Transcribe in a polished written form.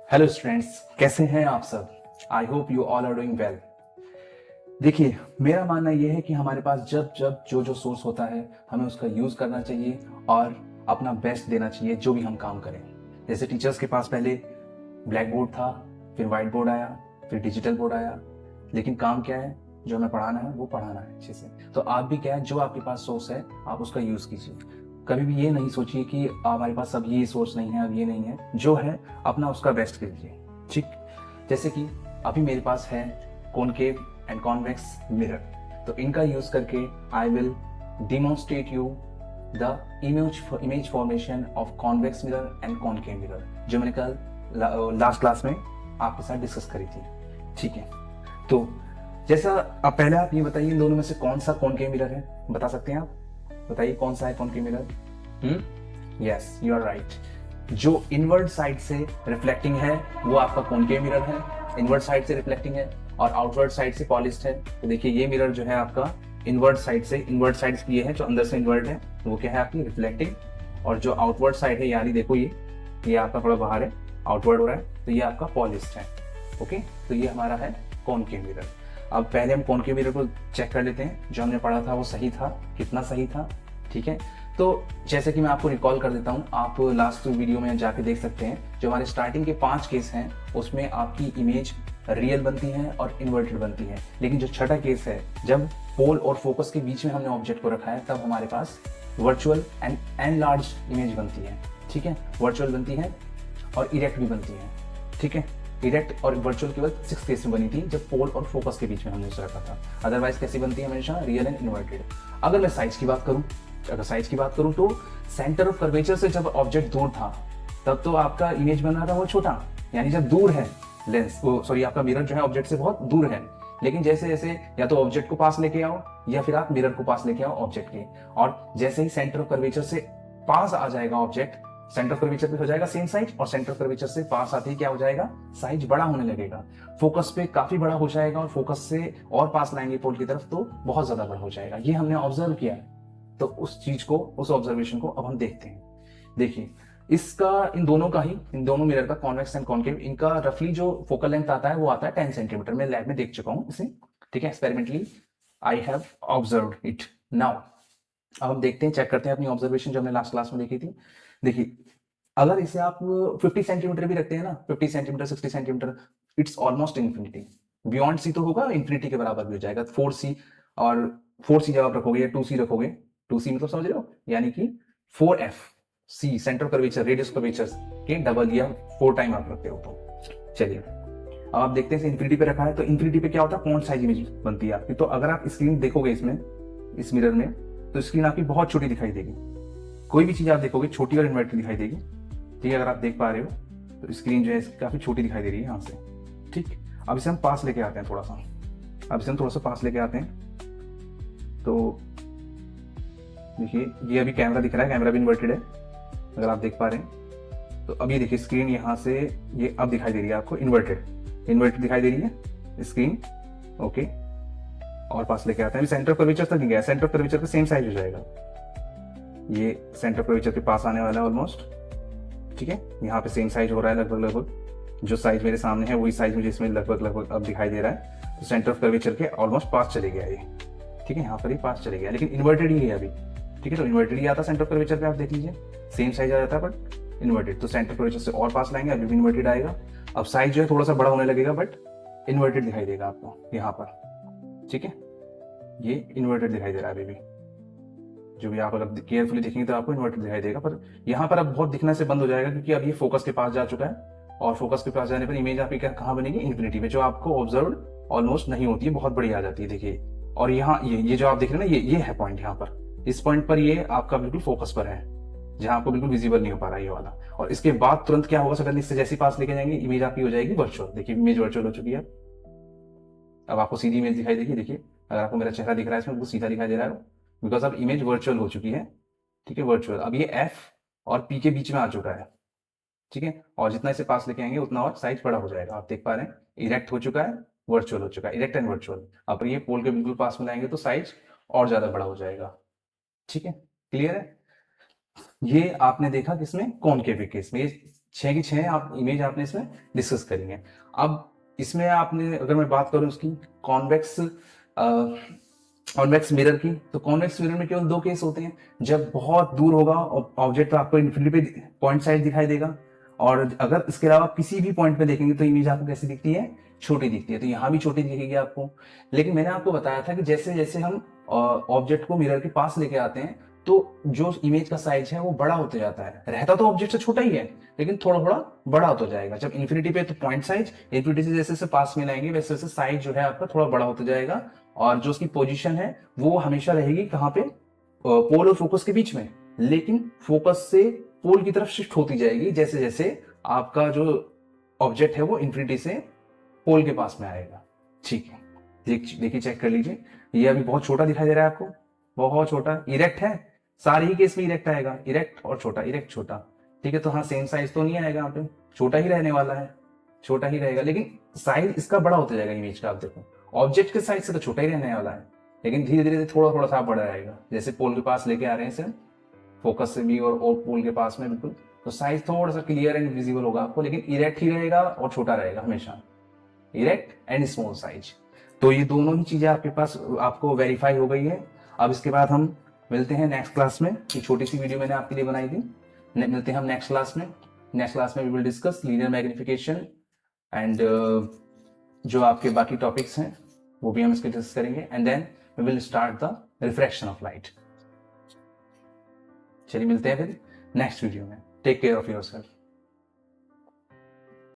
Hello students, कैसे हैं आप सब। I hope you all are doing well. देखिए, मेरा मानना यह है कि हमारे पास जब जब जो जो सोर्स होता है हमें उसका यूज करना चाहिए और अपना बेस्ट देना चाहिए जो भी हम काम करें। जैसे टीचर्स के पास पहले ब्लैक बोर्ड था, फिर वाइट बोर्ड आया, फिर डिजिटल बोर्ड आया, लेकिन काम क्या है, जो हमें पढ़ाना है वो पढ़ाना है अच्छे से। तो आप भी क्या है, जो आपके पास सोर्स है आप उसका यूज कीजिए। कभी भी ये नहीं सोचिए कि हमारे पास अब ये सोर्स नहीं है, अब ये नहीं है, जो है अपना उसका बेस्ट कीजिए। ठीक, जैसे कि अभी मेरे पास है कॉनकेव एंड कॉन्वेक्स मिरर, तो इनका यूज करके I will demonstrate you the image formation of convex mirror and concave mirror, जो मैंने कल लास्ट क्लास में आपके साथ डिस्कस करी थी। ठीक है, तो जैसा अब पहले आप ये बताइए, इन दोनों में से कौन सा कॉनकेव मिरर है, बता सकते हैं आप? बताइए कौन सा है concave mirror. Yes, you are right. जो इनवर्ड साइड से रिफ्लेक्टिंग है वो आपका कॉनकेव मिरर है, इनवर्ड साइड से रिफ्लेक्टिंग है, और आउटवर्ड साइड से पॉलिश्ड है। तो देखिए ये मिरर जो है आपका इनवर्ड साइड से, इनवर्ड साइड ये है जो अंदर से इनवर्ड है, वो क्या है आपकी रिफ्लेक्टिंग, और जो आउटवर्ड साइड है यानी देखो ये आपका थोड़ा बाहर है, आउटवर्ड हो रहा है, तो ये आपका पॉलिश्ड है। ओके, तो ये हमारा है कॉनकेव मिरर। अब पहले हम कॉनकेव मिरर को चेक कर लेते हैं, जो हमने पढ़ा था वो सही था, कितना सही था। ठीक है, तो जैसे कि मैं आपको रिकॉल कर देता हूँ, आप लास्ट वीडियो में जाके देख सकते हैं, जो हमारे स्टार्टिंग के 5 केस हैं उसमें आपकी इमेज रियल बनती है और इन्वर्टेड बनती है, लेकिन जो छठा केस है, जब पोल और फोकस के बीच में हमने ऑब्जेक्ट को रखा है, तब हमारे पास वर्चुअल एंड एनलार्ज इमेज बनती है। ठीक है, वर्चुअल बनती है और इरेक्ट भी बनती है। ठीक है, इरेक्ट और वर्चुअल केवल 6 केस में बनी थी, जब पोल और फोकस के बीच में हमने उसे रखा था। अदरवाइज कैसी बनती है हमेशा, रियल एंड इन्वर्टेड। अगर मैं साइज की बात करूं, तो सेंटर ऑफ कर्वेचर से जब ऑब्जेक्ट दूर था तब तो आपका इमेज बन रहा था वो छोटा, यानी जब दूर है लेंस, सॉरी आपका मिरर जो है ऑब्जेक्ट से बहुत दूर है। लेकिन जैसे जैसे या तो ऑब्जेक्ट को पास लेके आओ या फिर आप मिरर को पास लेके आओ ऑब्जेक्ट के, और जैसे ही सेंटर ऑफ कर्वेचर से पास आ जाएगा ऑब्जेक्ट, सेंटर ऑफ कर्वेचर पे हो जाएगा सेम साइज, और सेंटर ऑफ कर्वेचर से पास आते ही क्या हो जाएगा, साइज बड़ा होने लगेगा, फोकस पे काफी बड़ा हो जाएगा, और फोकस से और पास लाएंगे पोल की तरफ तो बहुत ज्यादा बड़ा हो जाएगा। ये हमने ऑब्जर्व किया है। तो उस चीज को, उस ऑब्जर्वेशन को अब हम देखते हैं। देखिए, इसका इन दोनों मिरर का, कॉन्वेक्स एंड कॉनकेव, इनका रफली जो फोकल लेंथ आता है वो आता है 10 सेंटीमीटर। मैं लैब में देख चुका हूं इसे। ठीक है, experimentally I have observed it. Now अब हम देखते हैं, चेक करते हैं अपनी ऑब्जर्वेशन जो हमने लास्ट क्लास में देखी थी। देखिए, अगर इसे आप 50 सेंटीमीटर भी रखते हैं ना, 50 centimetre, 60 centimetre, it's almost infinity. Beyond C तो होगा, इन्फिनिटी के बराबर भी हो जाएगा। 4C, और 4C जब आप रखोगे या 2C रखोगे, 2C मतलब समझ रहे हो, यानी कि 4FC centre curvature, radius curvature के डबल या 4 टाइम आप रखते हो। तो चलिए अब आप देखते हैं, इन्फिनिटी पे रखा है, तो इन्फिनिटी पे क्या होता है, पॉइंट साइज इमेज बनती है आपकी। तो अगर आप स्क्रीन देखोगे इसमें, इस मिरर में, तो स्क्रीन आपकी बहुत छोटी दिखाई देगी। कोई भी चीज आप देखोगे छोटी और इन्वर्टेड दिखाई देगी। ठीक है, अगर आप देख पा रहे हो तो स्क्रीन जो है काफी छोटी दिखाई दे रही है यहाँ से। ठीक, अब इसे हम पास लेके आते हैं थोड़ा सा, पास लेके आते हैं। तो देखिए, ये अभी कैमरा दिख रहा है, कैमरा भी इन्वर्टेड है, अगर आप देख पा रहे हैं। तो अब ये देखिए स्क्रीन यहाँ से, ये अब दिखाई दे रही है आपको इन्वर्टेड दिखाई दे रही है स्क्रीन। ओके, और पास लेके आते हैं। अभी सेंटर कर्वेचर तक नहीं गया, सेंटर कर्वेचर का सेम साइज हो जाएगा, ये सेंटर कर्वेचर के पास आने वाला है ऑलमोस्ट। ठीक है, यहाँ पे सेम साइज हो रहा है लगभग, जो साइज मेरे सामने है वही साइज मुझे इसमें लगभग अब दिखाई दे रहा है। तो सेंटर ऑफ कर्वेचर के ऑलमोस्ट पास चले गया ये। ठीक है, यहाँ पर ही पास चले गया, लेकिन इन्वर्टेड ही है अभी। ठीक है, तो इन्वर्टेड ही आता सेंटर ऑफ कर्वेचर पे, आप देख लीजिए सेम साइज आ जाता है बट इन्वर्टेड। तो सेंटर ऑफ कर्वेचर से और पास लाएंगे, अभी भी इन्वर्टेड आएगा। अब साइज जो है थोड़ा सा बड़ा होने लगेगा बट इन्वर्टेड दिखाई देगा आपको यहाँ पर। ठीक है, ये इन्वर्टेड दिखाई दे रहा है अभी भी, जो भी आप अगर केयरफुली देखेंगे तो आपको इन्वर्टेड दिखाई देगा। पर यहाँ पर अब बहुत दिखने से बंद हो जाएगा, क्योंकि अब ये फोकस के पास जा चुका है, और फोकस के पास जाने पर इमेज आपकी कहाँ बनेगी, इन्फिनिटी में, जो आपको ऑब्जर्व ऑलमोस्ट नहीं होती है, बहुत बड़ी आ जाती है। देखिए, और यहाँ ये जो आप देख रहे हैं ना, ये है पॉइंट, यहाँ पर इस पॉइंट पर ये आपका बिल्कुल फोकस पर है, जहां आपको बिल्कुल विजिबल नहीं हो पा रहा है ये वाला। और इसके बाद तुरंत क्या होगा, सडनली इससे जैसे पास लेके जाएंगे, इमेज आपकी हो जाएगी वर्चुअल। देखिए, इमेज वर्चुअल हो चुकी है। अब आपको सीधी इमेज दिखाई देगी। देखिए, अगर आपको मेरा चेहरा दिख रहा है इसमें, बिल्कुल सीधा दिखाई दे रहा है, बिकॉज अब इमेज वर्चुअल हो चुकी है। ठीक है, वर्चुअल। अब ये F और P के बीच में आ चुका है। ठीक है, और जितना इसे पास लेके आएंगे उतना और साइज बड़ा हो जाएगा। आप देख पा रहे हैं, इरेक्ट हो चुका है, वर्चुअल हो चुका है, इरेक्ट एंड वर्चुअल। अब ये पोल के बिल्कुल पास में लाएंगे तो साइज और ज्यादा बड़ा हो जाएगा। ठीक है, क्लियर है। ये आपने देखा किसमें, कॉनकेव केस में। 6 की 6 आप इमेज आपने इसमें डिस्कस करी है। अब इसमें आपने अगर मैं बात करूं उसकी कॉन्वेक्स कॉन्वेक्स मिरर की, तो कॉन्वेक्स मिरर में केवल 2 केस होते हैं। जब बहुत दूर होगा और ऑब्जेक्ट आपको इन्फिनिटी पे पॉइंट साइज दिखाई देगा, और अगर इसके अलावा किसी भी पॉइंट पे देखेंगे तो इमेज आपको कैसी दिखती है, छोटी दिखती है। तो यहाँ भी छोटी दिखेगी आपको। लेकिन मैंने आपको बताया था कि जैसे जैसे हम ऑब्जेक्ट को मिरर के पास लेके आते हैं तो जो इमेज का साइज है वो बड़ा होते जाता है। रहता तो ऑब्जेक्ट से छोटा ही है लेकिन थोड़ा थोड़ा बड़ा होता जाएगा। जब इन्फिनिटी पे तो पॉइंट साइज, इन्फिनिटी से जैसे जैसे पास में लाएंगे वैसे वैसे साइज जो है आपका थोड़ा बड़ा होता जाएगा, और जो उसकी पोजीशन है वो हमेशा रहेगी कहाँ पे, पोल और फोकस के बीच में, लेकिन फोकस से पोल की तरफ शिफ्ट होती जाएगी जैसे जैसे आपका जो ऑब्जेक्ट है वो इन्फिनिटी से पोल के पास में आएगा। ठीक है, देखिए चेक कर लीजिए, ये अभी बहुत छोटा दिखाई दे रहा है आपको, बहुत छोटा। इरेक्ट है, सारे ही केस में इरेक्ट आएगा, इरेक्ट और छोटा, इरेक्ट छोटा। ठीक है, तो हाँ सेम साइज तो नहीं आएगा यहाँ पे, छोटा ही रहने वाला है, छोटा ही रहेगा, लेकिन साइज इसका बड़ा होता जाएगा इमेज का। आप देखो ऑब्जेक्ट के साइज से तो छोटा ही रहने वाला है, लेकिन धीरे धीरे थोड़ा थोड़ा सा बड़ा रहेगा। जैसे पोल के पास लेके आ रहे हैं इसे, फोकस से भी और पोल के पास में बिल्कुल, तो साइज थोड़ा सा क्लियर एंड विजिबल होगा आपको, लेकिन इरेक्ट ही रहेगा और छोटा रहेगा हमेशा, इरेक्ट एंड स्मॉल साइज। तो ये दोनों ही चीजें आपके पास आपको वेरीफाई हो गई है। अब इसके बाद हम मिलते हैं नेक्स्ट क्लास में। ये छोटी सी वीडियो मैंने आपके लिए बनाई थी। मिलते हैं हम नेक्स्ट क्लास में। नेक्स्ट क्लास में we will discuss linear magnification and जो आपके बाकी टॉपिक्स हैं वो भी हम इसके डिस्कस करेंगे, and then we will start the refraction of light. चलिए मिलते हैं फिर नेक्स्ट वीडियो में। Take care of yourself.